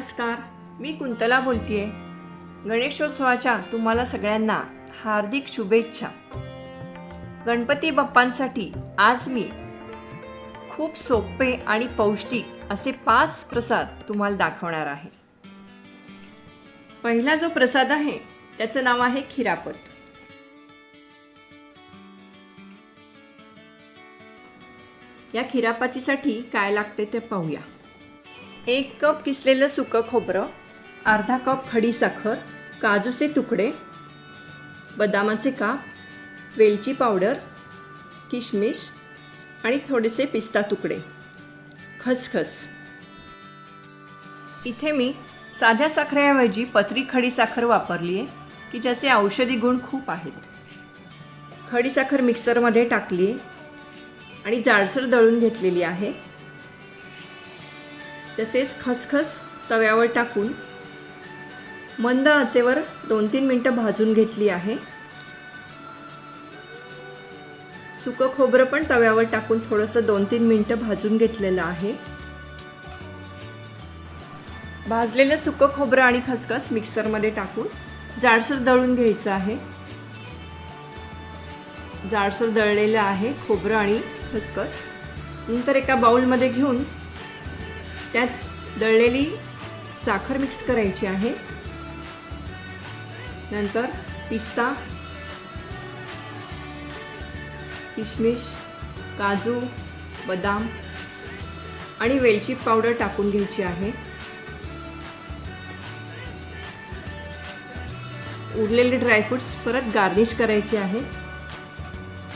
नमस्कार, मी कुंतला बोलतेय. गणेशोत्सवाच्या तुम्हाला सगळ्यांना हार्दिक शुभेच्छा. गणपती बाप्पांसाठी आज मी खूप सोपे आणि पौष्टिक असे 5 प्रसाद तुम्हाला दाखवणार आहे. पहिला जो प्रसाद आहे त्याचं नाव आहे खिरापत. या खिरापतीसाठी काय लागते ते पाहूया. 1 कप किसलेलं सुकं खोबरं, अर्धा कप खडीसाखर, काजूचे तुकडे, बदामाचे काप, वेलची पावडर, किशमिश आणि थोडेसे पिस्ता तुकडे, खसखस. इथे मी साध्या साखरेऐवजी पत्री खडीसाखर वापरली आहे की ज्याचे औषधी गुण खूप आहेत. खडीसाखर मिक्सरमध्ये टाकली आहे आणि जाडसर दळून घेतलेली आहे. तसेच खसखस तव्यावर टाकून मंद आचेवर 2-3 मिनटं भाजून घेतली आहे. सुकं खोबरं पण तव्यावर टाकून थोडंसं 2-3 मिनटं भाजून घेतलेलं आहे. भाजलेलं सुकं खोबरं आणि खसखस मिक्सरमध्ये टाकून जाडसर दळून घ्यायचं आहे. जाडसर दळलेलं आहे खोबरं आणि खसखस. नंतर एका बाउलमध्ये घेऊन त्यात दळलेली साखर मिक्स करायची आहे. नंतर पिस्ता, किशमिश, काजू, बदाम आणि वेलची पावडर टाकून घ्यायची आहे. उरलेले ड्रायफ्रूट्स परत गार्निश करायचे आहे.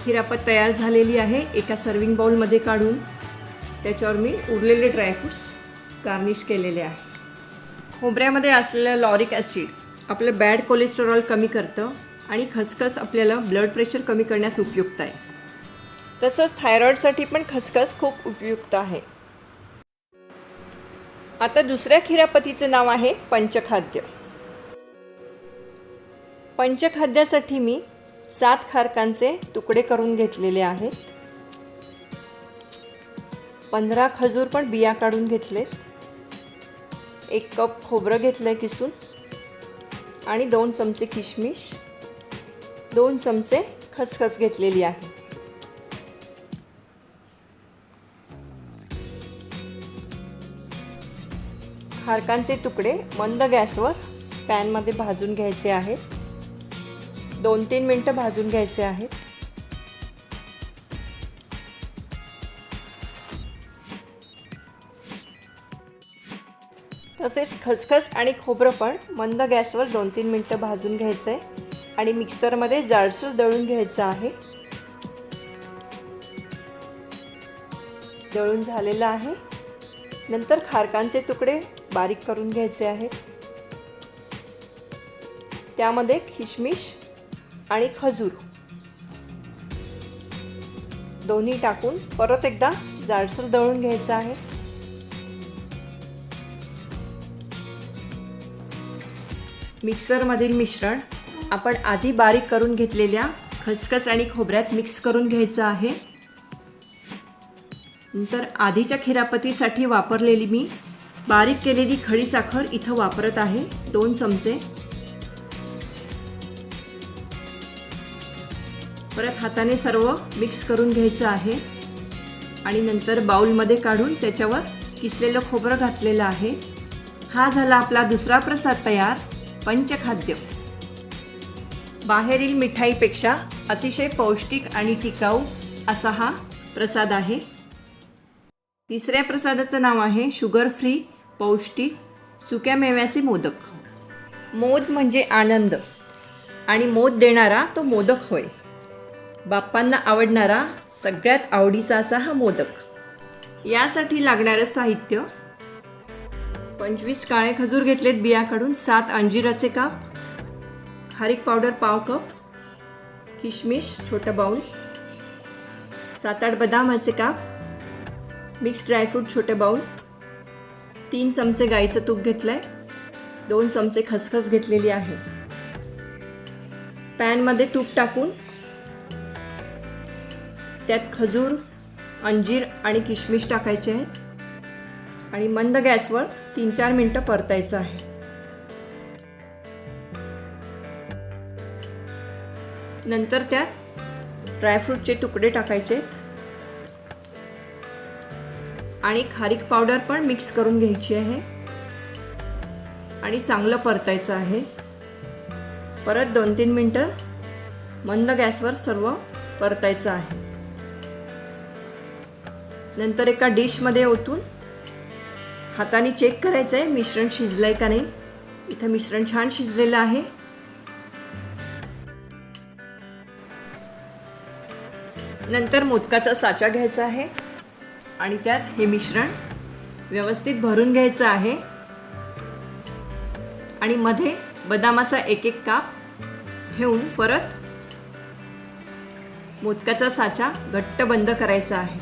खिरापत तयार झालेली आहे. एका सर्विंग बाउलमध्ये काढून त्याच्यावर मी उरलेले ड्रायफ्रूट्स गार्निश केलेले आहे. खोबऱ्यामध्ये असलेलं लॉरिक ॲसिड आपलं बॅड कोलेस्टेरॉल कमी करतं आणि खसखस आपल्याला ब्लड प्रेशर कमी करण्यास उपयुक्त आहे. तसंच थायरॉईडसाठी पण खसखस खूप उपयुक्त आहे. आता दुसऱ्या खिरापतीचं नाव आहे पंचखाद्य. पंचखाद्यासाठी मी 7 खारकांचे तुकडे करून घेतलेले आहेत. 15 खजूर पण बिया काढून घेतलेत. 1 कप खोबरं घेतलंय किसून आणि 2 चमचे किशमिश, 2 चमचे खसखस घेतलेली आहे. खारकांचे तुकडे मंद गॅसवर पॅनमध्ये भाजून घ्यायचे आहेत. 2-3 मिनटं भाजून घ्यायचे आहेत. तसेच खसखस आणि खोबरं पण मंद गॅसवर 2-3 मिनटं भाजून घ्यायचं आहे आणि मिक्सरमध्ये जाडसर दळून घ्यायचं आहे. दळून झालेलं आहे. नंतर खारकांचे तुकडे बारीक करून घ्यायचे आहेत. त्यामध्ये किशमिश आणि खजूर दोन्ही टाकून परत एकदा जाडसर दळून घ्यायचं आहे. मिक्सरमधील मिश्रण आपण आधी बारीक करून घेतलेल्या खसखस आणि खोबऱ्यात मिक्स करून घ्यायचं आहे. नंतर आधीच्या खिरापतीसाठी वापरलेली मी बारीक केलेली खडीसाखर इथं वापरत आहे. 2 चमचे. परत हाताने सर्व मिक्स करून घ्यायचं आहे आणि नंतर बाउलमध्ये काढून त्याच्यावर किसलेलं खोबरं घातलेलं आहे. हा झाला आपला दुसरा प्रसाद तयार, पंचखाद्य. बाहेरील मिठाईपेक्षा अतिशय पौष्टिक आणि टिकाऊ असा हा प्रसाद आहे. तिसऱ्या प्रसादाचं नाव आहे शुगर फ्री पौष्टिक सुक्या मेव्याचे मोदक. मोद म्हणजे आनंद आणि मोद देणारा तो मोदक होय. बाप्पांना आवडणारा सगळ्यात आवडीचा असा हा मोदक. यासाठी लागणारं साहित्य: 25 काळे खजूर घेतलेत बिया काढून, 7 अंजिराचे काप, खारीक पावडर पाव कप, किशमिश छोटा बाउल, 7-8 बदामाचे काप, मिक्स ड्रायफ्रूट छोटे बाउल, 3 चमचे गाईचं तूप घेतलं आहे, 2 चमचे खसखस घेतलेली आहे. पॅनमध्ये तूप टाकून त्यात खजूर, अंजीर आणि किशमिश टाकायचे आहेत. आणि मंद गॅसवर 3-4 मिनटं परतायचं आहे. नंतर त्यात ड्रायफ्रूटचे तुकडे टाकायचे आणि खारीक पावडर पण मिक्स करून घ्यायची आहे आणि चांगलं परतायचं आहे. परत 2-3 मिनटं मंद गॅसवर सर्व परतायचं आहे. नंतर एका डिशमध्ये ओतून हाताने चेक करायचं आहे मिश्रण शिजलंय का नाही. इथं मिश्रण छान शिजलेलं आहे. नंतर मोदकाचा साचा घ्यायचा आहे आणि त्यात हे मिश्रण व्यवस्थित भरून घ्यायचं आहे आणि मध्ये बदामाचा एक काप ठेवून परत मोदकाचा साचा घट्ट बंद करायचा आहे.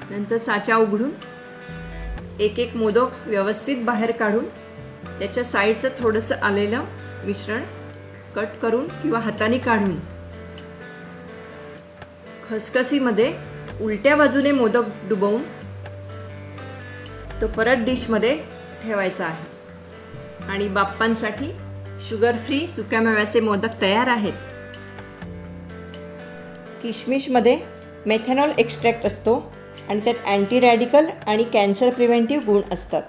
नंतर साचा उघडून एक मोदक व्यवस्थित बाहेर काढून त्याच्या साईडचं थोडंसं आलेलं मिश्रण कट करून किंवा हाताने काढून खसखसीमध्ये उलट्या बाजूने मोदक डुबवून तो परत डिशमध्ये ठेवायचा आहे आणि बाप्पांसाठी शुगर फ्री सुक्यामेव्याचे मोदक तयार आहेत. किशमिशमध्ये मेथॅनॉल एक्स्ट्रॅक्ट असतो आणि त्यात अँटी रॅडिकल आणि कॅन्सर प्रिव्हेंटिव्ह गुण असतात.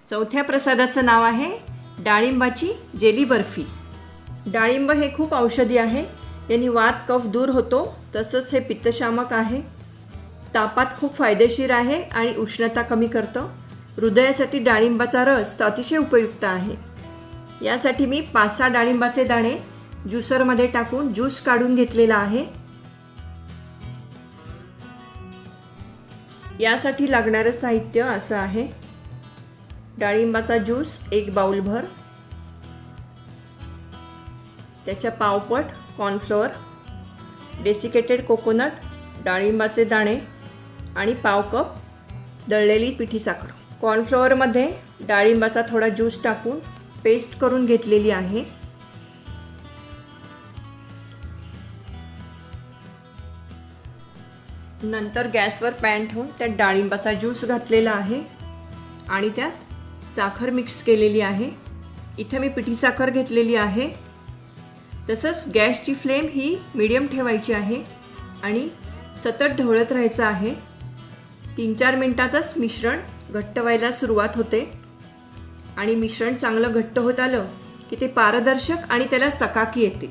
चौथ्या प्रसादाचं नाव आहे डाळिंबाची जेली बर्फी. डाळिंब हे खूप औषधी आहे. यांनी वात कफ दूर होतो. तसंच हे पित्तशामक आहे. तापात खूप फायदेशीर आहे आणि उष्णता कमी करतं. हृदयासाठी डाळिंबाचा रस तर अतिशय उपयुक्त आहे. यासाठी मी 5-6 डाळिंबाचे दाणे ज्युसरमध्ये टाकून ज्यूस काढून घेतलेला आहे. यासाठी लागणारं साहित्य असं आहे. डाळिंबाचा ज्यूस 1 बाउलभर, त्याच्या पावपट कॉर्नफ्लोअर, डेसिकेटेड कोकोनट, डाळिंबाचे दाणे आणि पाव कप दळलेली पिठी साखर. कॉर्नफ्लोअरमध्ये डाळिंबाचा थोडा ज्यूस टाकून पेस्ट करून घेतलेली आहे. नंतर गॅसवर पॅन ठेवून त्यात डाळिंबाचा ज्यूस घातलेला आहे आणि त्यात साखर मिक्स केलेली आहे. इथं मी पिठी साखर घेतलेली आहे. तसंच गॅसची फ्लेम ही मीडियम ठेवायची आहे आणि सतत ढवळत राहायचं आहे. 3-4 मिनटातच मिश्रण घट्ट व्हायला सुरुवात होते आणि मिश्रण चांगलं घट्ट होत आलं की ते पारदर्शक आणि त्याला चकाकी येते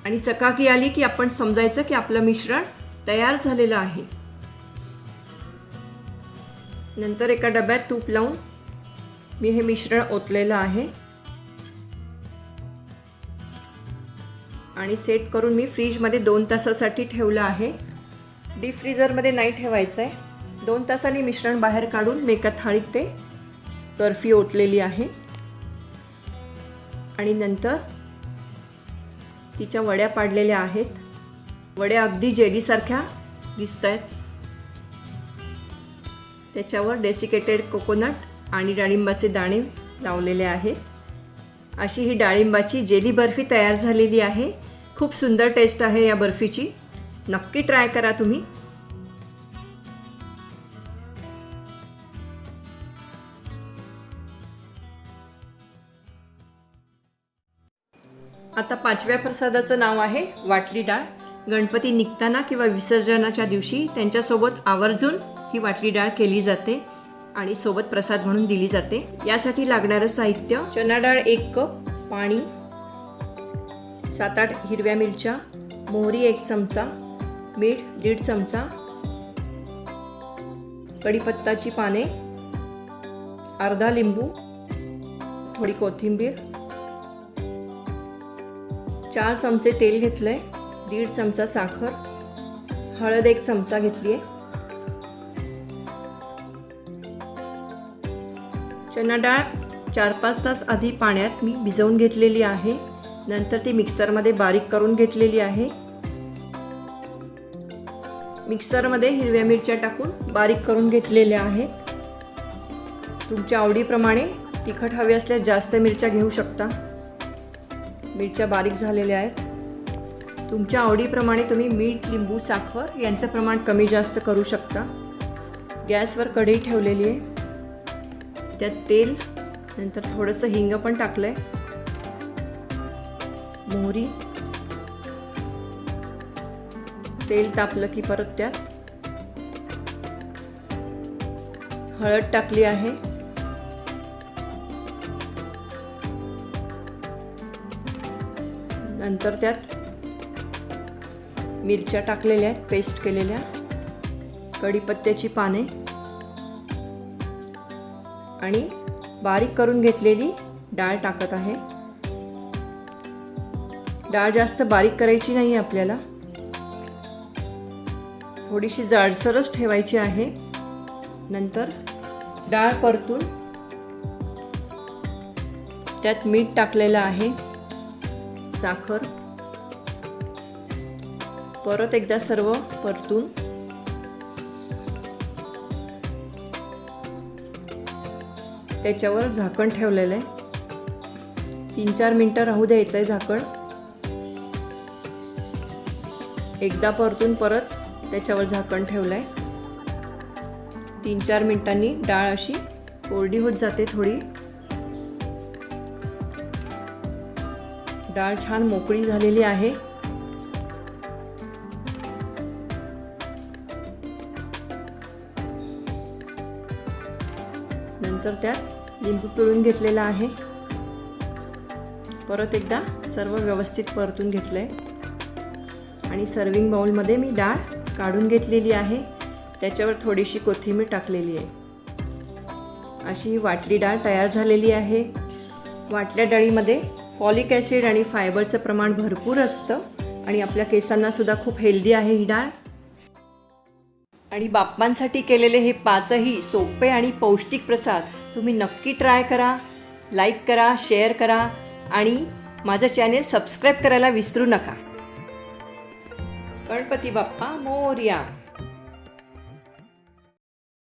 आणि चकाकी आली की आपण समजायचं की आपलं मिश्रण तयार झालेलं आहे. नंतर एका डब्यात तूप लावून मी हे मिश्रण ओतलेलं आहे आणि सेट करून मी फ्रीजमध्ये 2 तासासाठी ठेवलं आहे. डीप फ्रीजरमध्ये नाही ठेवायचं आहे. 2 तासांनी मिश्रण बाहेर काढून मी एका थाळीत ते बर्फी ओतलेली आहे आणि नंतर तिच्या वड्या पाडलेल्या आहेत. वड्या अगदी जेलीसारख्या दिसत आहेत. त्याच्यावर डेसिकेटेड कोकोनट आणि डाळिंबाचे दाणे लावलेले आहेत. अशी ही डाळिंबाची जेली बर्फी तयार झालेली आहे. खूप सुंदर टेस्ट आहे या बर्फीची. नक्की ट्राय करा तुम्ही. आता 5व्या प्रसादाचं नाव आहे वाटली डाळ. गणपती निघताना किंवा विसर्जनाच्या दिवशी त्यांच्यासोबत आवर्जून ही वाटली डाळ केली जाते आणि सोबत प्रसाद म्हणून दिली जाते. यासाठी लागणारं साहित्य: चणा डाळ 1 कप, पाणी, 7-8 हिरव्या मिरच्या, मोहरी 1 चमचा, मीठ 1.5 चमचा, कढीपत्ताची पाने, अर्धा लिंबू, थोडी कोथिंबीर, 4 चमचे तेल घेतलंय, 1.5 चमचा साखर, हळद 1 चमचा घेतली आहे. चणा डाळ 4-5 तास आधी पाण्यात मी भिजवून घेतलेली आहे. नंतर ती मिक्सरमध्ये बारीक करून घेतलेली आहे. मिक्सरमध्ये हिरव्या मिरच्या टाकून बारीक करून घेतलेल्या आहेत. तुमच्या आवडीप्रमाणे तिखट हवे असल्यास जास्त मिरच्या घेऊ शकता. मिरच्या बारीक झालेल्या आहेत. तुमच्या आवडीप्रमाणे तुम्ही मीठ, लिंबू, साखर यांचं प्रमाण कमी जास्त करू शकता. गॅसवर कढई ठेवलेली आहे. त्यात तेल, नंतर थोडंसं हिंग पण टाकलं आहे, मोहरी. तेल तापलं की परत त्यात हळद टाकली आहे. नंतर त्यात मिरच्या टाकलेल्या आहेत, पेस्ट केलेल्या, कढीपत्त्याची पाने आणि बारीक करून घेतलेली डाळ टाकत आहे. डाळ जास्त बारीक करायची नाही आपल्याला, थोडीशी जाडसरच ठेवायची आहे. नंतर डाळ परतून त्यात मीठ टाकलेलं आहे, साखर, परत एकदा सर्व परतून त्याच्यावर झाकण ठेवलेलं आहे. 3-4 मिनटं राहू द्यायचं आहे झाकण. एकदा परतून परत त्याच्यावर झाकण ठेवलं आहे. 3-4 मिनटांनी डाळ अशी कोरडी होत जाते थोडी. डाळ छान मोकळी झालेली आहे. नंतर त्यात लिंबू पिळून घेतलेला आहे. परत एकदा सर्व व्यवस्थित परतून घेतलंय आणि सर्विंग बाउलमध्ये मी डाळ काढून घेतलेली आहे. त्याच्यावर थोडीशी कोथिंबीर टाकलेली आहे. अशी ही वाटली डाळ तयार झालेली आहे. वाटल्या डाळीमध्ये फॉलिक ॲसिड आणि फायबरचं प्रमाण भरपूर असतं आणि आपल्या केसांना सुद्धा खूप हेल्दी आहे ही डाळ. आणि बाप्पांसाठी केलेले हे 5ही सोपे आणि पौष्टिक प्रसाद तुम्ही नक्की ट्राय करा. लाईक करा, शेअर करा आणि माझं चॅनेल सबस्क्राईब करायला विसरू नका. गणपती बाप्पा मोरया.